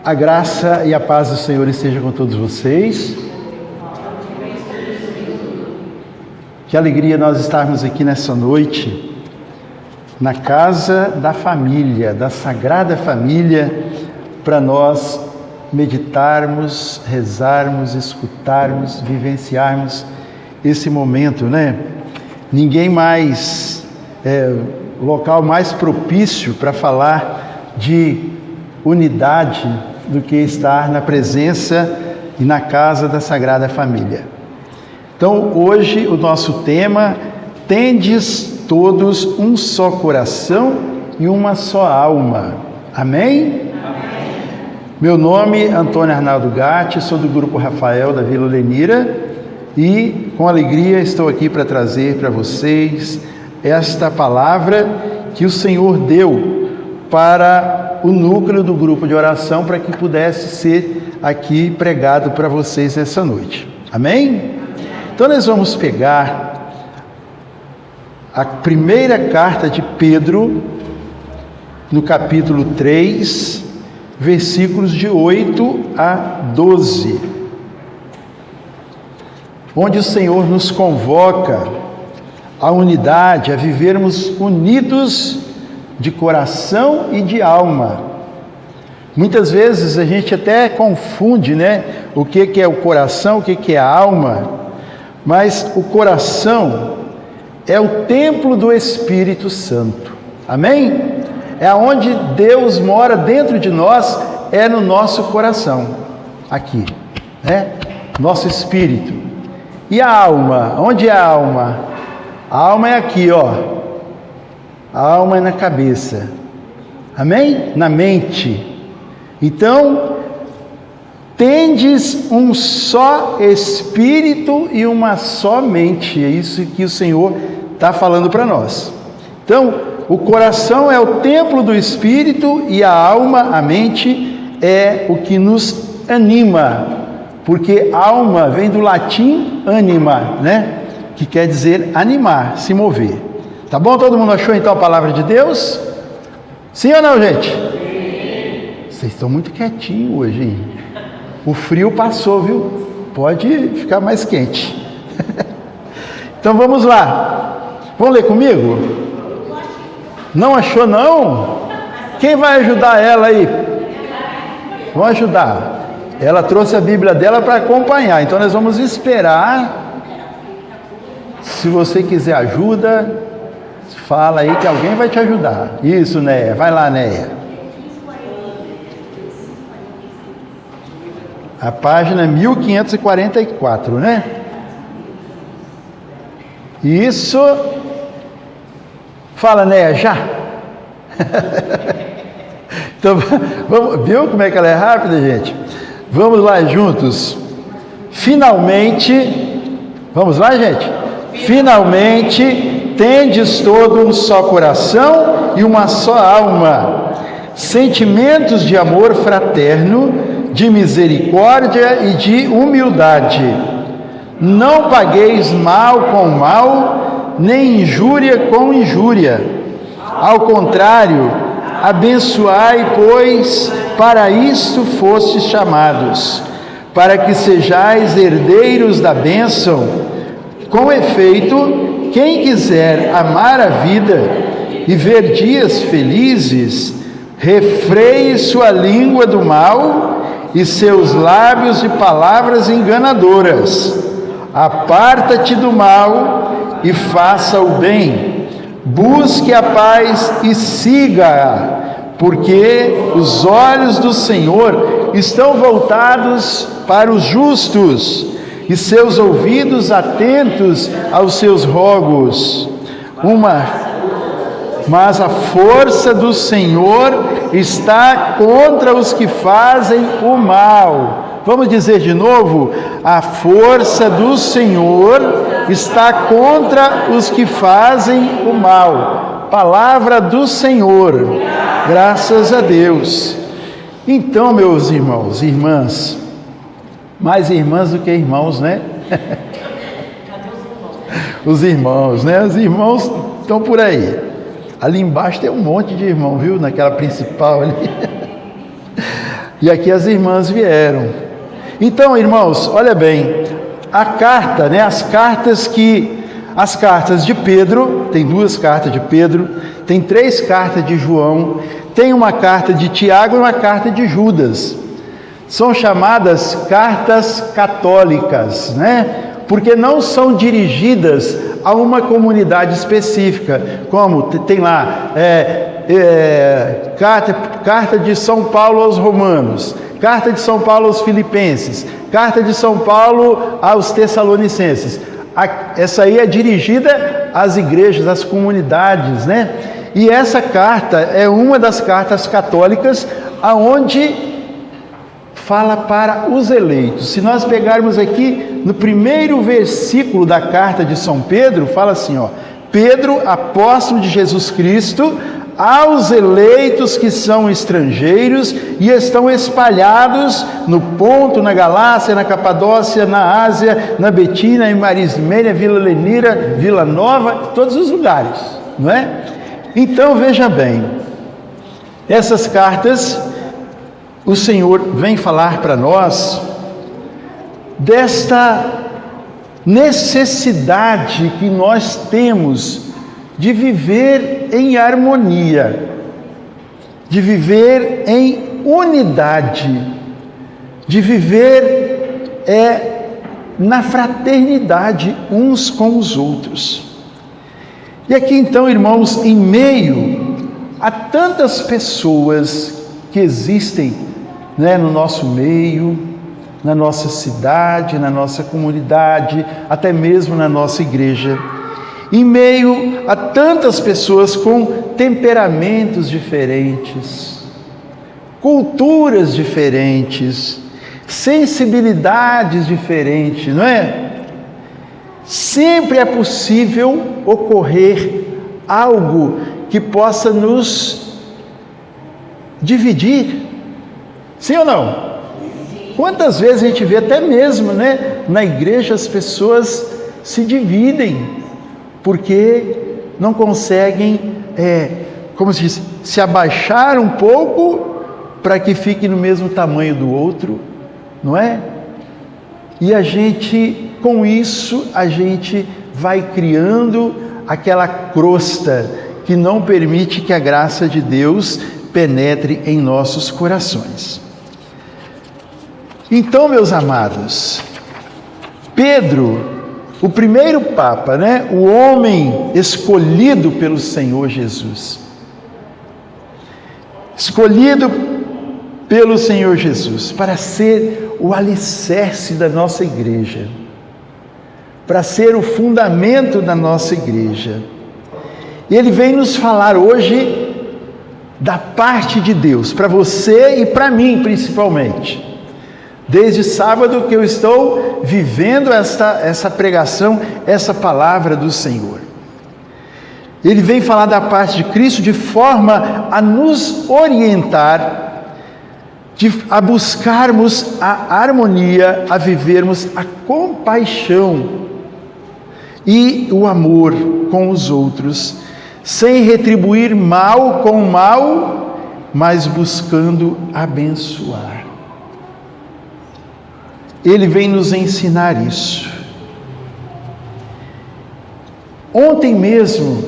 A graça e a paz do Senhor esteja com todos vocês. Que alegria nós estarmos aqui nessa noite, na casa da família, da Sagrada Família, para nós meditarmos, rezarmos, escutarmos, vivenciarmos esse momento, né? Ninguém mais, local mais propício para falar de unidade do que estar na presença e na casa da Sagrada Família. Então, hoje o nosso tema: tendes todos um só coração e uma só alma. Amém? Meu nome é Antônio Arnaldo Gatti, sou do Grupo Rafael da Vila Olenira e com alegria estou aqui para trazer para vocês esta palavra que o Senhor deu para o núcleo do grupo de oração, para que pudesse ser aqui pregado para vocês essa noite. Amém? Então nós vamos pegar a primeira carta de Pedro, no capítulo 3, versículos de 8 a 12, onde o Senhor nos convoca à unidade, a vivermos unidos de coração e de alma. Muitas vezes a gente até confunde, né? O que é o coração, o que é a alma, mas o coração é o templo do Espírito Santo. Amém? É onde Deus mora dentro de nós, é no nosso coração, aqui, né? Nosso espírito. E a alma? Onde é a alma? A alma é aqui, ó. A alma é na cabeça. Amém? Na mente. Então, tendes um só espírito e uma só mente. É isso que o Senhor está falando para nós. Então, o coração é o templo do Espírito e a alma, a mente, é o que nos anima, porque alma vem do latim anima, né? Que quer dizer animar, se mover. Tá bom? Todo mundo achou então a palavra de Deus? Sim ou não, gente? Sim. Vocês estão muito quietinhos hoje, hein? O frio passou, viu? Pode ficar mais quente. Então vamos lá. Vamos ler comigo? Não achou, não? Quem vai ajudar ela aí? Vamos ajudar. Ela trouxe a Bíblia dela para acompanhar, então nós vamos esperar. Se você quiser ajuda, fala aí que alguém vai te ajudar. Isso, Néia. Vai lá, Néia. A página 1544, né? Isso. Fala, Néia, já. Então, vamos, viu como é que ela é rápida, gente? Vamos lá juntos. Finalmente, vamos lá, gente? Finalmente, tendes todo um só coração e uma só alma, sentimentos de amor fraterno, de misericórdia e de humildade. Não pagueis mal com mal, nem injúria com injúria. Ao contrário, abençoai, pois para isto fostes chamados, para que sejais herdeiros da bênção. Com efeito, quem quiser amar a vida e ver dias felizes, refreie sua língua do mal e seus lábios de palavras enganadoras. Aparta-te do mal e faça o bem, busque a paz e siga-a, porque os olhos do Senhor estão voltados para os justos e seus ouvidos atentos aos seus rogos. Mas a força do Senhor está contra os que fazem o mal. Vamos dizer de novo? A força do Senhor está contra os que fazem o mal. Palavra do Senhor. Graças a Deus. Então, meus irmãos e irmãs, mais irmãs do que irmãos, né? Os irmãos, né? Os irmãos estão por aí. Ali embaixo tem um monte de irmão, viu? Naquela principal ali. E aqui as irmãs vieram. Então, irmãos, olha bem, a carta, né, as cartas de Pedro, tem 2 cartas de Pedro, tem 3 cartas de João, tem uma carta de Tiago e uma carta de Judas. São chamadas cartas católicas, né? Porque não são dirigidas a uma comunidade específica, como tem lá, carta de São Paulo aos Romanos, carta de São Paulo aos Filipenses, carta de São Paulo aos Tessalonicenses. Essa aí é dirigida às igrejas, às comunidades, né? E essa carta é uma das cartas católicas aonde fala para os eleitos. Se nós pegarmos aqui no primeiro versículo da carta de São Pedro, fala assim, ó: Pedro, apóstolo de Jesus Cristo, aos eleitos que são estrangeiros e estão espalhados no Ponto, na Galácia, na Capadócia, na Ásia, na Betínia, em Marismênia, Vila Lenira, Vila Nova, todos os lugares, não é? Então veja bem, essas cartas, o Senhor vem falar para nós desta necessidade que nós temos de viver em harmonia, de viver em unidade, de viver na fraternidade uns com os outros. E aqui então, irmãos, em meio a tantas pessoas que existem, né, no nosso meio, na nossa cidade, na nossa comunidade, até mesmo na nossa igreja, em meio a tantas pessoas com temperamentos diferentes, culturas diferentes, sensibilidades diferentes, não é? Sempre é possível ocorrer algo que possa nos dividir, sim ou não? Quantas vezes a gente vê até mesmo, né, na igreja as pessoas se dividem porque não conseguem, como se diz, se abaixar um pouco para que fique no mesmo tamanho do outro, não é? E a gente, com isso, a gente vai criando aquela crosta que não permite que a graça de Deus penetre em nossos corações. Então, meus amados, Pedro, o primeiro Papa, né? O homem escolhido pelo Senhor Jesus, escolhido pelo Senhor Jesus para ser o alicerce da nossa igreja, para ser o fundamento da nossa igreja. E ele vem nos falar hoje da parte de Deus, para você e para mim principalmente. Desde sábado que eu estou vivendo essa pregação, essa palavra do Senhor. Ele vem falar da parte de Cristo de forma a nos orientar, a buscarmos a harmonia, a vivermos a compaixão e o amor com os outros, sem retribuir mal com mal, mas buscando abençoar. Ele vem nos ensinar isso. Ontem mesmo,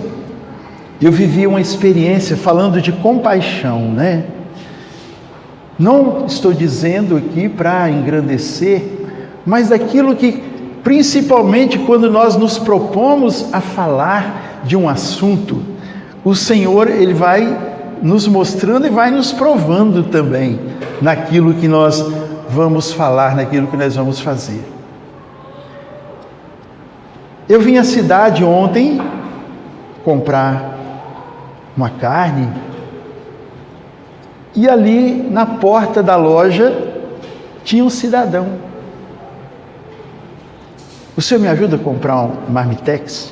eu vivi uma experiência falando de compaixão, né? Não estou dizendo aqui para engrandecer, mas daquilo que, principalmente quando nós nos propomos a falar de um assunto, o Senhor, Ele vai nos mostrando e vai nos provando também naquilo que nós vamos falar, naquilo que nós vamos fazer. Eu vim à cidade ontem comprar uma carne e ali na porta da loja tinha um cidadão. O senhor me ajuda a comprar um marmitex?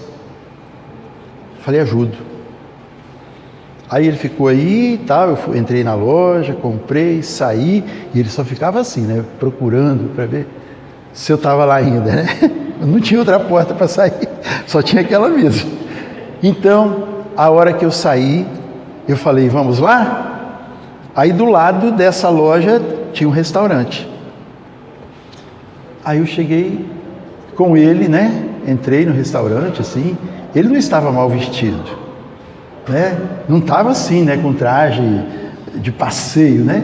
Falei, ajudo. Aí ele ficou aí e tal, eu entrei na loja, comprei, saí, e ele só ficava assim, né, procurando para ver se eu estava lá ainda, né? Não tinha outra porta para sair, só tinha aquela mesmo. Então, a hora que eu saí, eu falei, vamos lá? Aí do lado dessa loja tinha um restaurante. Aí eu cheguei com ele, né? Entrei no restaurante, assim. Ele não estava mal vestido, né? Não estava assim, né? Com traje de passeio, né?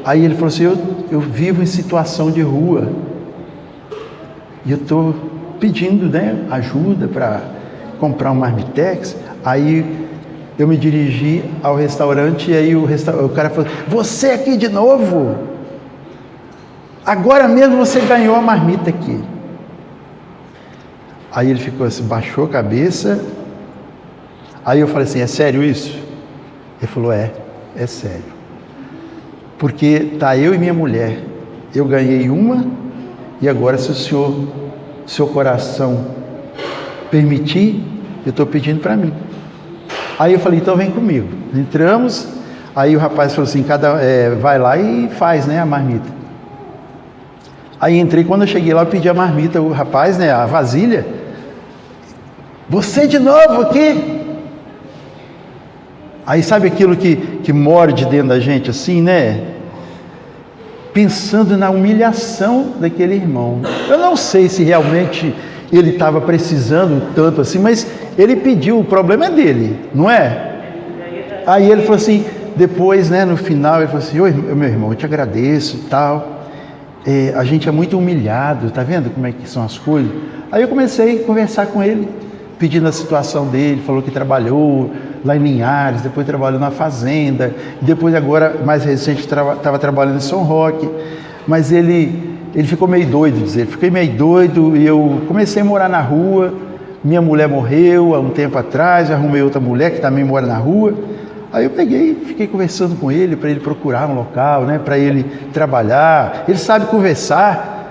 Aí ele falou assim, eu vivo em situação de rua. E eu estou pedindo, né? Ajuda para comprar um marmitex. Aí eu me dirigi ao restaurante e aí o cara falou, você aqui de novo? Agora mesmo você ganhou a marmita aqui. Aí ele ficou assim, baixou a cabeça. Aí eu falei assim, é sério isso? Ele falou, é sério. Porque tá eu e minha mulher. Eu ganhei uma e agora se o seu coração permitir, eu estou pedindo para mim. Aí eu falei, então vem comigo. Entramos, aí o rapaz falou assim, vai lá e faz, né, a marmita. Aí entrei, quando eu cheguei lá, eu pedi a marmita, o rapaz, né, a vasilha. Você de novo aqui? Aí sabe aquilo que morde dentro da gente assim, né? Pensando na humilhação daquele irmão. Eu não sei se realmente ele estava precisando tanto assim, mas ele pediu, o problema é dele, não é? Aí ele falou assim, depois, né, no final, ele falou assim, oi, meu irmão, eu te agradeço e tal, a gente é muito humilhado, tá vendo como é que são as coisas? Aí eu comecei a conversar com ele, pedindo a situação dele, falou que trabalhou lá em Linhares, depois trabalhou na fazenda, depois agora, mais recente, estava trabalhando em São Roque, mas ele ficou meio doido, fiquei meio doido e eu comecei a morar na rua, minha mulher morreu há um tempo atrás, eu arrumei outra mulher que também mora na rua, aí eu fiquei conversando com ele, para ele procurar um local, né, para ele trabalhar, ele sabe conversar,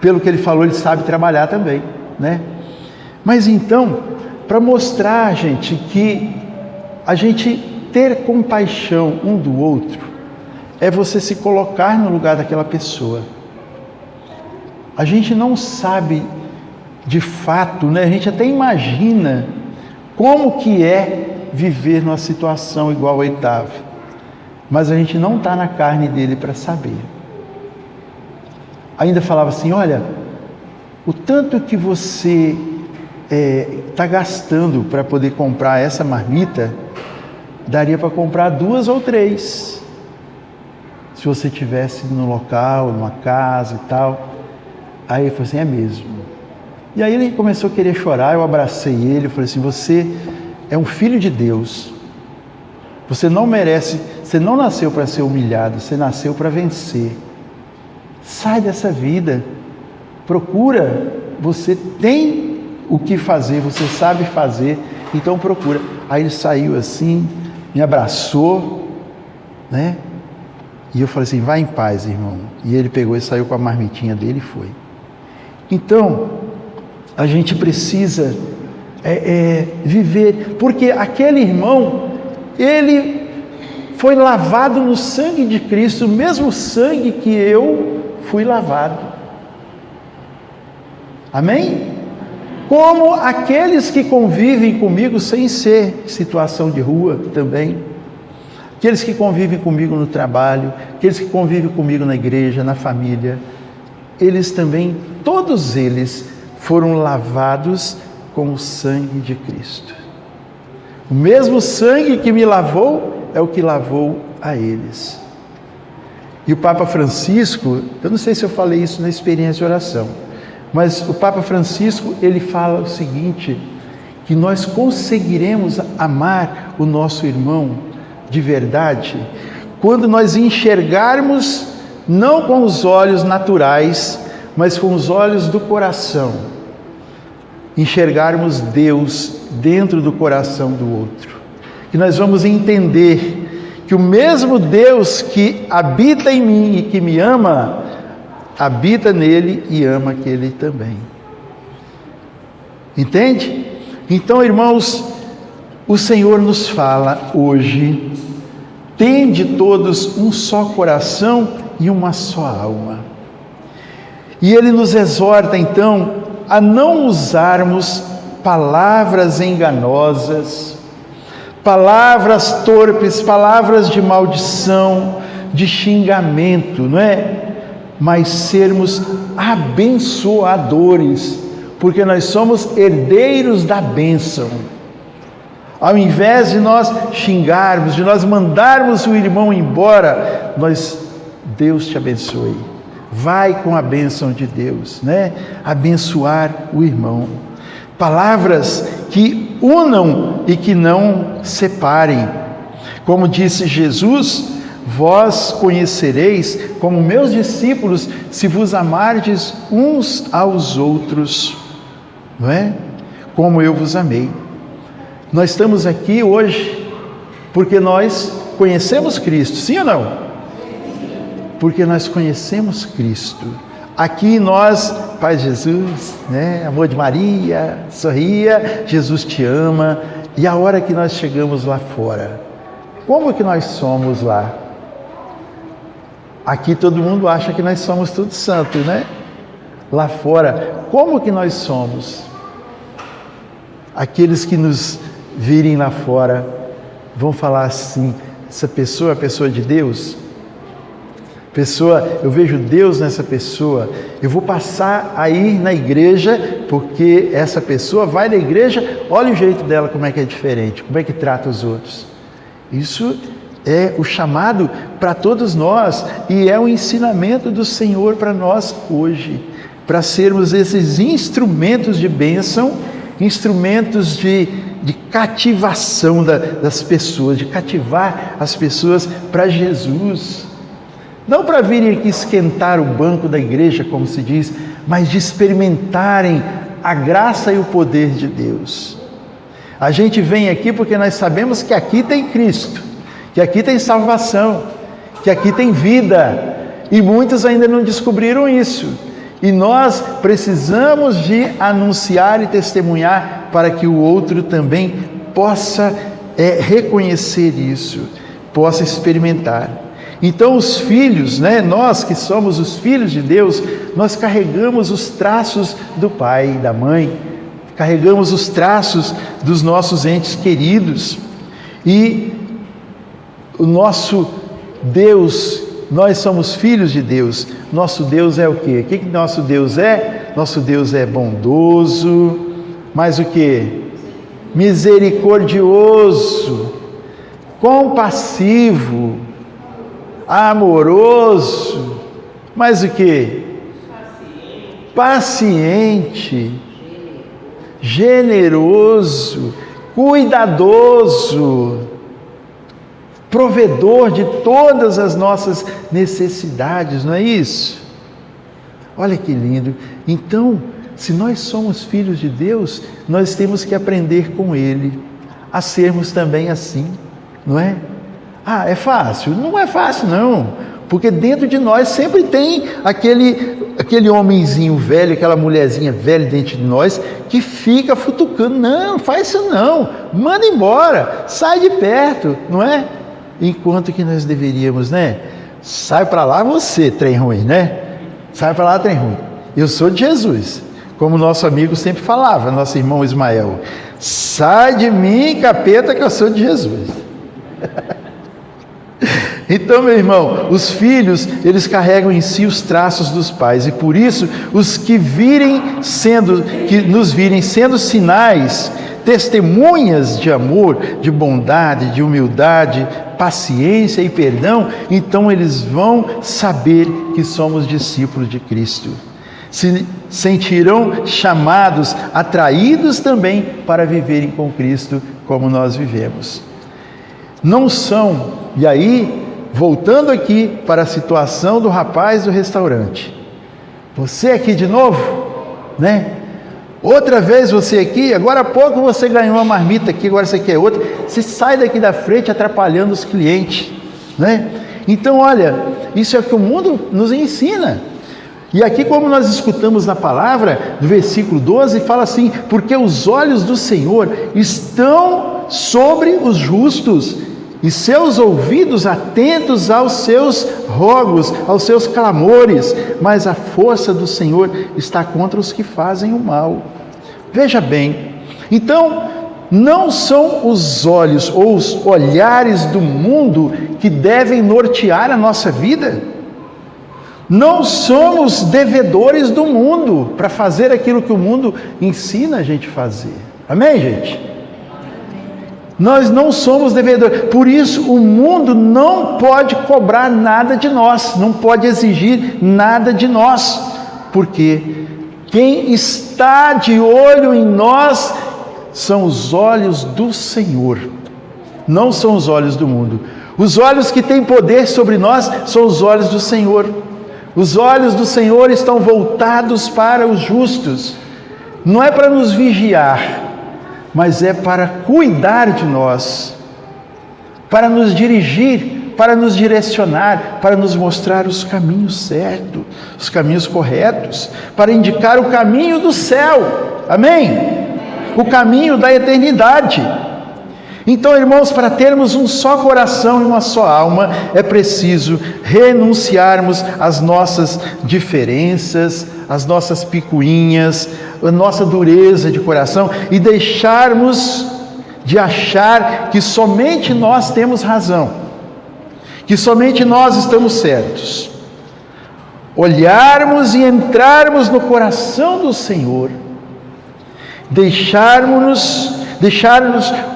pelo que ele falou, ele sabe trabalhar também, né, mas então, para mostrar, gente, que a gente ter compaixão um do outro, é você se colocar no lugar daquela pessoa. A gente não sabe de fato, né? A gente até imagina como que é viver numa situação igual a ele estava, mas a gente não está na carne dele para saber. Ainda falava assim, olha, o tanto que você está gastando para poder comprar essa marmita, daria para comprar 2 ou 3, se você estivesse no local, numa casa e tal. Aí ele falou assim, é mesmo. E aí ele começou a querer chorar, eu abracei ele, eu falei assim, você é um filho de Deus, você não merece, você não nasceu para ser humilhado, você nasceu para vencer. Sai dessa vida, procura, você tem o que fazer, você sabe fazer, então procura. Aí ele saiu assim, me abraçou, né? E eu falei assim, vai em paz, irmão. E ele pegou e saiu com a marmitinha dele e foi. Então, a gente precisa viver, porque aquele irmão, ele foi lavado no sangue de Cristo, o mesmo sangue que eu fui lavado. Amém? Como aqueles que convivem comigo sem ser situação de rua também, aqueles que convivem comigo no trabalho, aqueles que convivem comigo na igreja, na família, eles também, todos eles foram lavados com o sangue de Cristo. O mesmo sangue que me lavou é o que lavou a eles. E o Papa Francisco, eu não sei se eu falei isso na experiência de oração, mas o Papa Francisco, ele fala o seguinte, que nós conseguiremos amar o nosso irmão de verdade quando nós enxergarmos não com os olhos naturais, mas com os olhos do coração, enxergarmos Deus dentro do coração do outro, que nós vamos entender que o mesmo Deus que habita em mim e que me ama, habita nele e ama aquele também. Entende? Então, irmãos, o Senhor nos fala hoje, tende todos um só coração e uma só alma. E Ele nos exorta, então, a não usarmos palavras enganosas, palavras torpes, palavras de maldição, de xingamento, não é? Mas sermos abençoadores, porque nós somos herdeiros da bênção. Ao invés de nós xingarmos, de nós mandarmos o irmão embora, Deus te abençoe. Vai com a bênção de Deus, né? Abençoar o irmão. Palavras que unam e que não separem. Como disse Jesus, vós conhecereis como meus discípulos se vos amardes uns aos outros, não é? Como eu vos amei. Nós estamos aqui hoje porque nós conhecemos Cristo, sim ou não? Porque nós conhecemos Cristo. Aqui nós, Pai Jesus, né? Amor de Maria, sorria, Jesus te ama. E a hora que nós chegamos lá fora, como que nós somos lá? Aqui todo mundo acha que nós somos tudo santo, né? Lá fora, como que nós somos? Aqueles que nos virem lá fora vão falar assim: essa pessoa é a pessoa de Deus? Eu vejo Deus nessa pessoa. Eu vou passar a ir na igreja porque essa pessoa vai na igreja, olha o jeito dela, como é que é diferente, como é que trata os outros. Isso é o chamado para todos nós e é o ensinamento do Senhor para nós hoje, para sermos esses instrumentos de bênção, instrumentos de cativação das pessoas, de cativar as pessoas para Jesus. Não para virem aqui esquentar o banco da igreja, como se diz, mas de experimentarem a graça e o poder de Deus. A gente vem aqui porque nós sabemos que aqui tem Cristo, que aqui tem salvação, que aqui tem vida, e muitos ainda não descobriram isso. E nós precisamos de anunciar e testemunhar para que o outro também possa reconhecer isso, possa experimentar. Então os filhos, né, nós que somos os filhos de Deus, nós carregamos os traços do pai e da mãe, carregamos os traços dos nossos entes queridos. E o nosso Deus, nós somos filhos de Deus. Nosso Deus é o quê? O que nosso Deus é? Nosso Deus é bondoso, mas o quê? Misericordioso, compassivo, amoroso, mas o quê? Paciente, generoso, cuidadoso, provedor de todas as nossas necessidades, não é isso? Olha que lindo. Então, se nós somos filhos de Deus, nós temos que aprender com Ele a sermos também assim, não é? Ah, é fácil? Não é fácil não, porque dentro de nós sempre tem aquele homenzinho velho, aquela mulherzinha velha dentro de nós, que fica futucando: não faz isso não, manda embora, sai de perto, não é? Enquanto que nós deveríamos, né? Sai para lá você, trem ruim, né? Sai para lá, trem ruim. Eu sou de Jesus, como nosso amigo sempre falava, nosso irmão Ismael: sai de mim, capeta, que eu sou de Jesus. Então, meu irmão, os filhos, eles carregam em si os traços dos pais, e por isso os que nos virem sendo sinais, testemunhas de amor, de bondade, de humildade, paciência e perdão, então eles vão saber que somos discípulos de Cristo. Se sentirão chamados, atraídos também para viverem com Cristo como nós vivemos. Não são, e aí, voltando aqui para a situação do rapaz do restaurante. Você aqui de novo, né? Outra vez você aqui, agora há pouco você ganhou uma marmita aqui, agora você quer outra. Você sai daqui da frente atrapalhando os clientes, né? Então, olha, isso é o que o mundo nos ensina. E aqui, como nós escutamos na palavra, do versículo 12, fala assim: porque os olhos do Senhor estão sobre os justos, e seus ouvidos atentos aos seus rogos, aos seus clamores, mas a força do Senhor está contra os que fazem o mal. Veja bem, então, Não são os olhos ou os olhares do mundo que devem nortear a nossa vida. Não somos devedores do mundo para fazer aquilo que o mundo ensina a gente fazer. Amém, gente? Nós não somos devedores. Por isso, o mundo não pode cobrar nada de nós, não pode exigir nada de nós, porque quem está de olho em nós são os olhos do Senhor, não são os olhos do mundo. Os olhos que têm poder sobre nós são os olhos do Senhor. Os olhos do Senhor estão voltados para os justos. Não é para nos vigiar, mas é para cuidar de nós, para nos dirigir, para nos direcionar, para nos mostrar os caminhos certos, os caminhos corretos, para indicar o caminho do céu. Amém? O caminho da eternidade. Então, irmãos, para termos um só coração e uma só alma, é preciso renunciarmos às nossas diferenças, às nossas picuinhas, a nossa dureza de coração e deixarmos de achar que somente nós temos razão, que somente nós estamos certos. Olharmos e entrarmos no coração do Senhor, deixarmos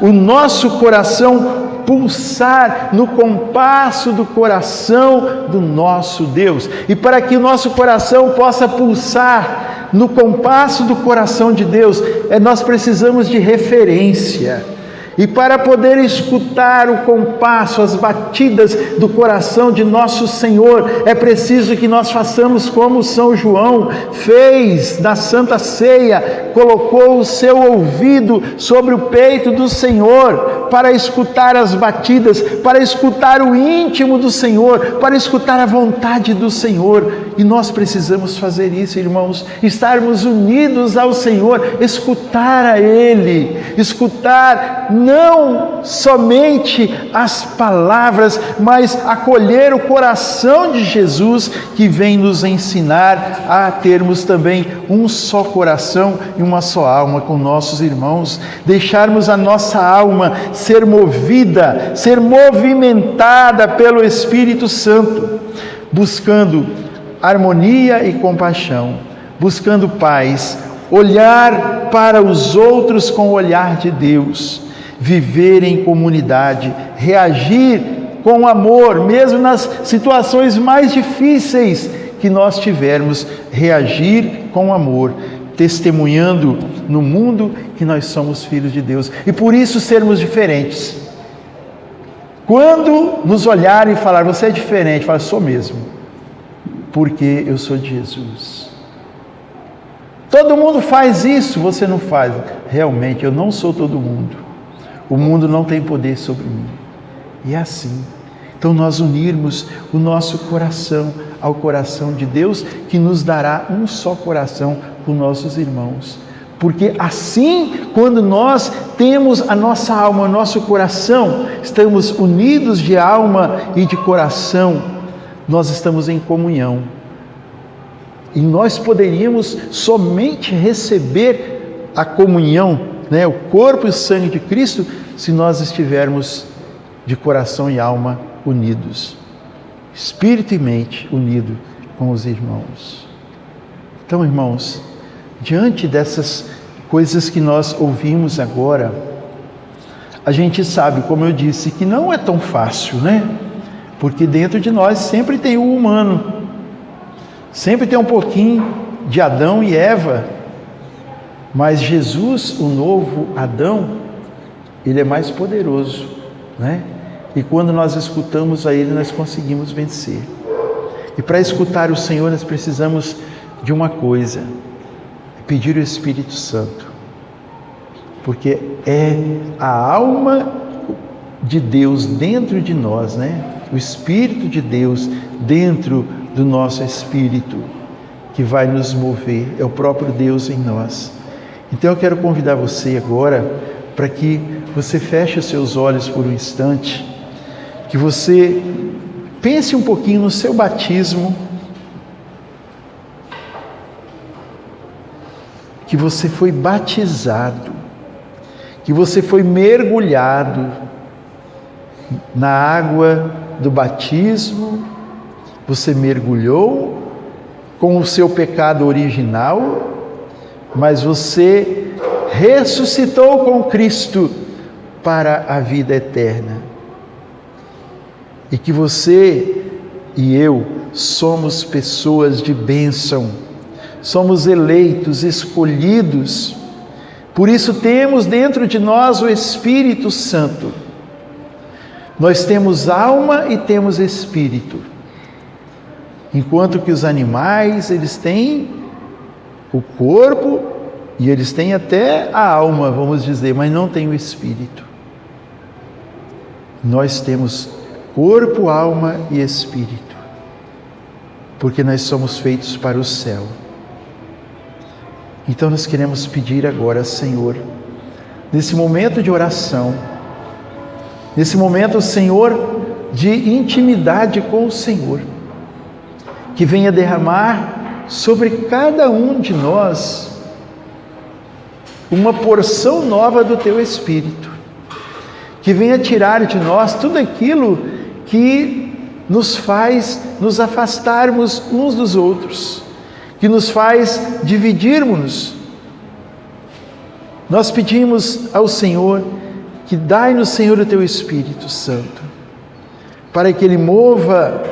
o nosso coração pulsar no compasso do coração do nosso Deus. E para que o nosso coração possa pulsar no compasso do coração de Deus, nós precisamos de referência. E para poder escutar o compasso, as batidas do coração de nosso Senhor, é preciso que nós façamos como São João fez na Santa Ceia, colocou o seu ouvido sobre o peito do Senhor, para escutar as batidas, para escutar o íntimo do Senhor, para escutar a vontade do Senhor. E nós precisamos fazer isso, irmãos, estarmos unidos ao Senhor, escutar a Ele, escutar não somente as palavras, mas acolher o coração de Jesus, que vem nos ensinar a termos também um só coração e uma só alma com nossos irmãos, deixarmos a nossa alma ser movida, ser movimentada pelo Espírito Santo, buscando harmonia e compaixão, buscando paz, olhar para os outros com o olhar de Deus, viver em comunidade, reagir com amor, mesmo nas situações mais difíceis que nós tivermos, reagir com amor, testemunhando no mundo que nós somos filhos de Deus e por isso sermos diferentes. Quando nos olharem e falar, você é diferente, fala, sou mesmo, porque eu sou de Jesus. Todo mundo faz isso, você não faz. Realmente, eu não sou todo mundo. O mundo não tem poder sobre mim. E é assim. Então nós unirmos o nosso coração ao coração de Deus, que nos dará um só coração com nossos irmãos. Porque assim, quando nós temos a nossa alma, o nosso coração, estamos unidos de alma e de coração, nós estamos em comunhão. E nós poderíamos somente receber a comunhão, o corpo e o sangue de Cristo, se nós estivermos de coração e alma unidos, espírito e mente unido com os irmãos. Então, irmãos, diante dessas coisas que nós ouvimos agora, a gente sabe, como eu disse, que não é tão fácil, Porque dentro de nós sempre tem o humano, sempre tem um pouquinho de Adão e Eva, mas Jesus, o novo Adão, ele é mais poderoso, E quando nós escutamos a Ele, nós conseguimos vencer. E para escutar o Senhor, nós precisamos de uma coisa: pedir o Espírito Santo, porque é a alma de Deus dentro de nós, O Espírito de Deus dentro do nosso espírito que vai nos mover, é o próprio Deus em nós. Então eu quero convidar você agora para que você feche os seus olhos por um instante, que você pense um pouquinho no seu batismo, que você foi batizado, que você foi mergulhado na água do batismo, você mergulhou com o seu pecado original, mas você ressuscitou com Cristo para a vida eterna. E que você e eu somos pessoas de bênção, somos eleitos, escolhidos. Por isso temos dentro de nós o Espírito Santo. Nós temos alma e temos espírito. Enquanto que os animais, eles têm o corpo e eles têm até a alma, vamos dizer, mas não têm o espírito. Nós temos corpo, alma e espírito, porque nós somos feitos para o céu. Então nós queremos pedir agora, Senhor, nesse momento de oração, nesse momento, Senhor, de intimidade com o Senhor, que venha derramar sobre cada um de nós uma porção nova do Teu Espírito, que venha tirar de nós tudo aquilo que nos faz nos afastarmos uns dos outros, que nos faz dividirmos. Nós pedimos ao Senhor que dai-nos, Senhor, o Teu Espírito Santo, para que Ele mova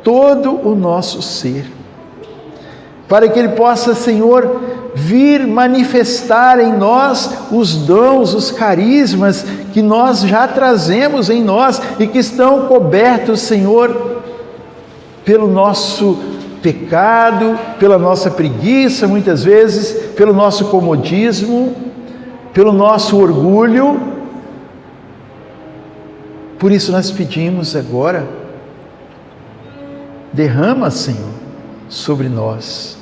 todo o nosso ser, para que Ele possa, Senhor, vir manifestar em nós os dons, os carismas que nós já trazemos em nós e que estão cobertos, Senhor, pelo nosso pecado, pela nossa preguiça, muitas vezes, pelo nosso comodismo, pelo nosso orgulho. Por isso nós pedimos agora, derrama, Senhor, sobre nós.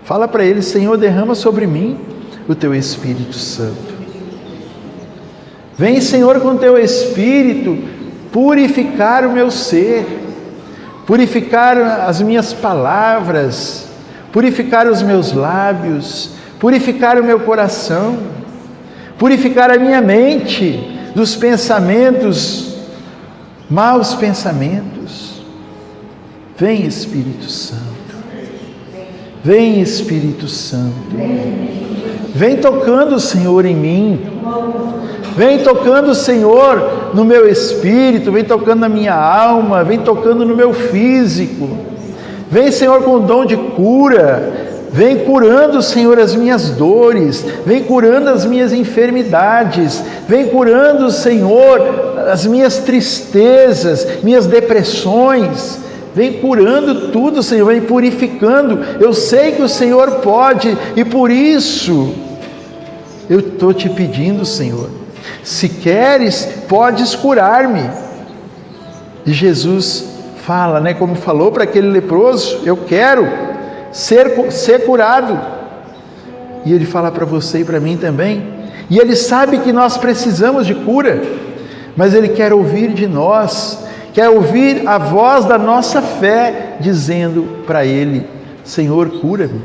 Fala para Ele: Senhor, derrama sobre mim o Teu Espírito Santo. Vem, Senhor, com o Teu Espírito purificar o meu ser, purificar as minhas palavras, purificar os meus lábios, purificar o meu coração, purificar a minha mente dos pensamentos, maus pensamentos. Vem, Espírito Santo. Vem, Espírito Santo. Vem tocando, Senhor, em mim. Vem tocando, Senhor, no meu espírito. Vem tocando na minha alma. Vem tocando no meu físico. Vem, Senhor, com o dom de cura. Vem curando, Senhor, as minhas dores. Vem curando as minhas enfermidades. Vem curando, Senhor, as minhas tristezas, minhas depressões. Vem curando tudo, Senhor, vem purificando. Eu sei que o Senhor pode e por isso eu estou te pedindo, Senhor, se queres, podes curar-me. E Jesus fala, né, como falou para aquele leproso: eu quero ser curado. E Ele fala para você e para mim também. E Ele sabe que nós precisamos de cura, mas Ele quer ouvir de nós, quer ouvir a voz da nossa fé, dizendo para Ele: Senhor, cura-me.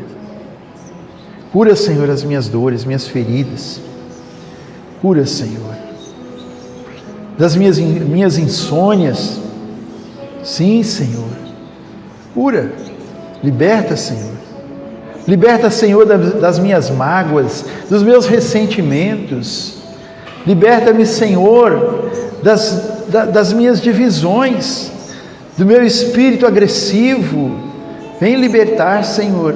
Cura, Senhor, as minhas dores, minhas feridas. Cura, Senhor, das minhas insônias. Sim, Senhor. Cura. Liberta, Senhor. Liberta, Senhor, das minhas mágoas, dos meus ressentimentos. Liberta-me, Senhor, das minhas divisões, do meu espírito agressivo. Vem libertar, Senhor.